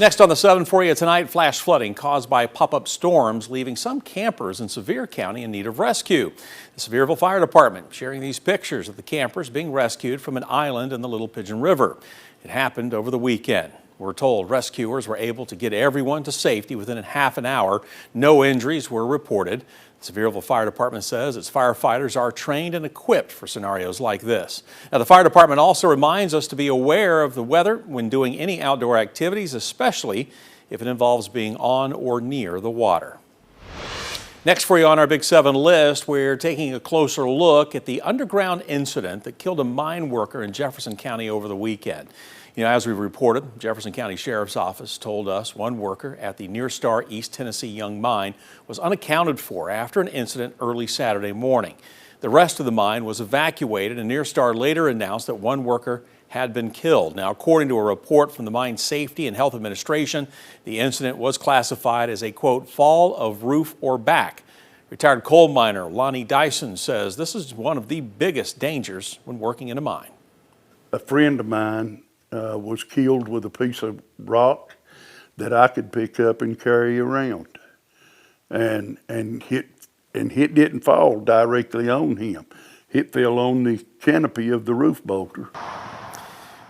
Next on the 7 for you tonight, flash flooding caused by pop-up storms, leaving some campers in Sevier County in need of rescue. The Sevierville Fire Department sharing these pictures of the campers being rescued from an island in the Little Pigeon River. It happened over the weekend. We're told rescuers were able to get everyone to safety within half an hour. No injuries were reported. The Sevierville Fire Department says its firefighters are trained and equipped for scenarios like this. Now, the fire department also reminds us to be aware of the weather when doing any outdoor activities, especially if it involves being on or near the water. Next for you on our Big 7 list, we're taking a closer look at the underground incident that killed a mine worker in Jefferson County over the weekend. As we reported, Jefferson County Sheriff's Office told us one worker at the NearStar East Tennessee Young Mine was unaccounted for after an incident early Saturday morning. The rest of the mine was evacuated, and NearStar later announced that one worker had been killed. Now, according to a report from the Mine Safety and Health Administration, the incident was classified as a, quote, fall of roof or back. Retired coal miner Lonnie Dyson says this is one of the biggest dangers when working in a mine. A friend of mine was killed with a piece of rock that I could pick up and carry around, and it didn't fall directly on him. It fell on the canopy of the roof bolter.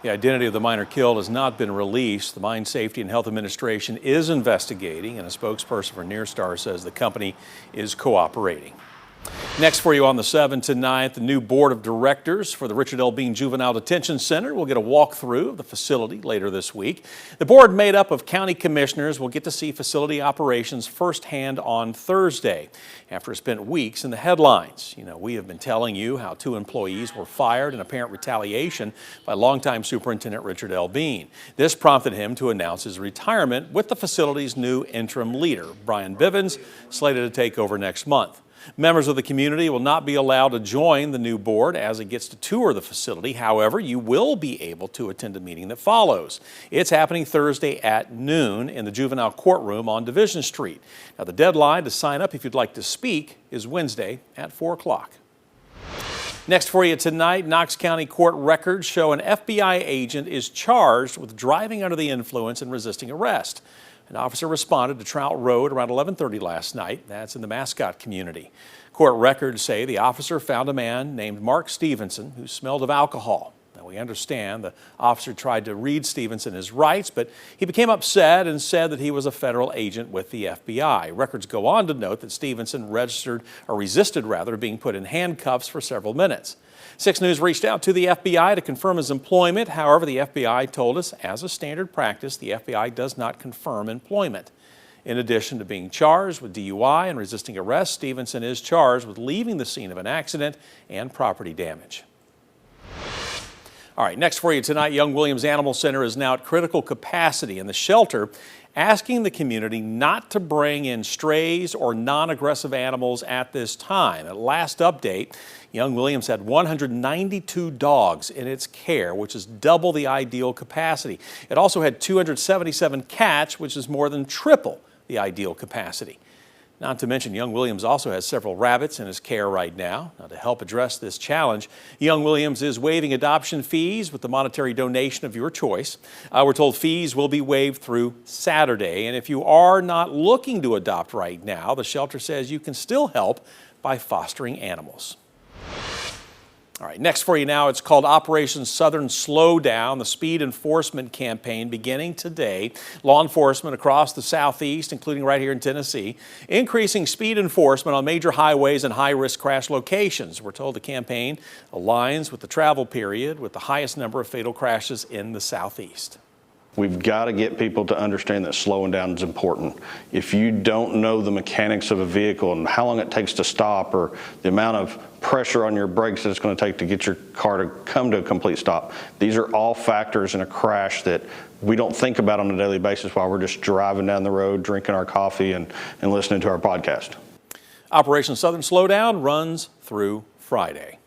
The identity of the miner killed has not been released. The Mine Safety and Health Administration is investigating, and a spokesperson for NearStar says the company is cooperating. Next for you on the 7 tonight, the new board of directors for the Richard L. Bean Juvenile Detention Center will get a walkthrough of the facility later this week. The board, made up of county commissioners, will get to see facility operations firsthand on Thursday after it spent weeks in the headlines. We have been telling you how 2 employees were fired in apparent retaliation by longtime Superintendent Richard L. Bean. This prompted him to announce his retirement with the facility's new interim leader, Brian Bivens, slated to take over next month. Members of the community will not be allowed to join the new board as it gets to tour the facility. However, you will be able to attend a meeting that follows. It's happening Thursday at noon in the Juvenile courtroom on Division Street. Now, the deadline to sign up if you'd like to speak is Wednesday at 4 o'clock. Next for you tonight, Knox County court records show an FBI agent is charged with driving under the influence and resisting arrest. An officer responded to Trout Road around 11:30 last night. That's in the Mascot community. Court records say the officer found a man named Mark Stevenson who smelled of alcohol. Now, we understand the officer tried to read Stevenson his rights, but he became upset and said that he was a federal agent with the FBI. Records go on to note that Stevenson resisted being put in handcuffs for several minutes. 6 News reached out to the FBI to confirm his employment. However, the FBI told us, as a standard practice, the FBI does not confirm employment. In addition to being charged with DUI and resisting arrest, Stevenson is charged with leaving the scene of an accident and property damage. All right, next for you tonight, Young Williams Animal Center is now at critical capacity, and the shelter asking the community not to bring in strays or non-aggressive animals at this time. At last update, Young Williams had 192 dogs in its care, which is double the ideal capacity. It also had 277 cats, which is more than triple the ideal capacity. Not to mention, Young Williams also has several rabbits in his care right now. Now, to help address this challenge, Young Williams is waiving adoption fees with the monetary donation of your choice. We're told fees will be waived through Saturday. And if you are not looking to adopt right now, the shelter says you can still help by fostering animals. All right, next for you now, it's called Operation Southern Slowdown, the speed enforcement campaign beginning today. Law enforcement across the Southeast, including right here in Tennessee, increasing speed enforcement on major highways and high-risk crash locations. We're told the campaign aligns with the travel period with the highest number of fatal crashes in the Southeast. We've got to get people to understand that slowing down is important. If you don't know the mechanics of a vehicle and how long it takes to stop or the amount of pressure on your brakes that it's going to take to get your car to come to a complete stop, these are all factors in a crash that we don't think about on a daily basis while we're just driving down the road, drinking our coffee and listening to our podcast. Operation Southern Slowdown runs through Friday.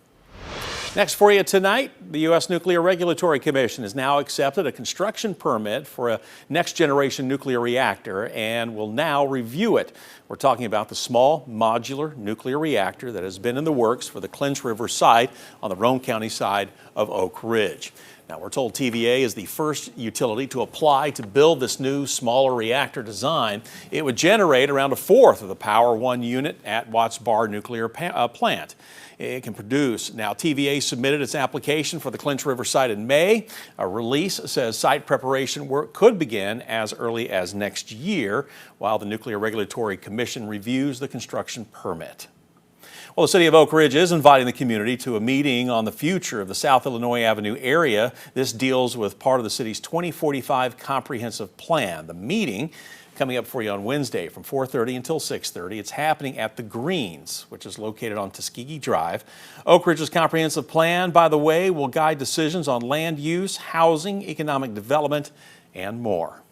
Next for you tonight, the U.S. Nuclear Regulatory Commission has now accepted a construction permit for a next-generation nuclear reactor and will now review it. We're talking about the small modular nuclear reactor that has been in the works for the Clinch River site on the Roane County side of Oak Ridge. Now, we're told TVA is the first utility to apply to build this new, smaller reactor design. It would generate around a fourth of the Power 1 unit at Watts Bar nuclear plant. It can produce. Now, TVA submitted its application for the Clinch River site in May. A release says site preparation work could begin as early as next year, while the Nuclear Regulatory Commission reviews the construction permit. Well, the city of Oak Ridge is inviting the community to a meeting on the future of the South Illinois Avenue area. This deals with part of the city's 2045 comprehensive plan. The meeting coming up for you on Wednesday from 4:30 until 6:30. It's happening at the Greens, which is located on Tuskegee Drive. Oak Ridge's comprehensive plan, by the way, will guide decisions on land use, housing, economic development, and more.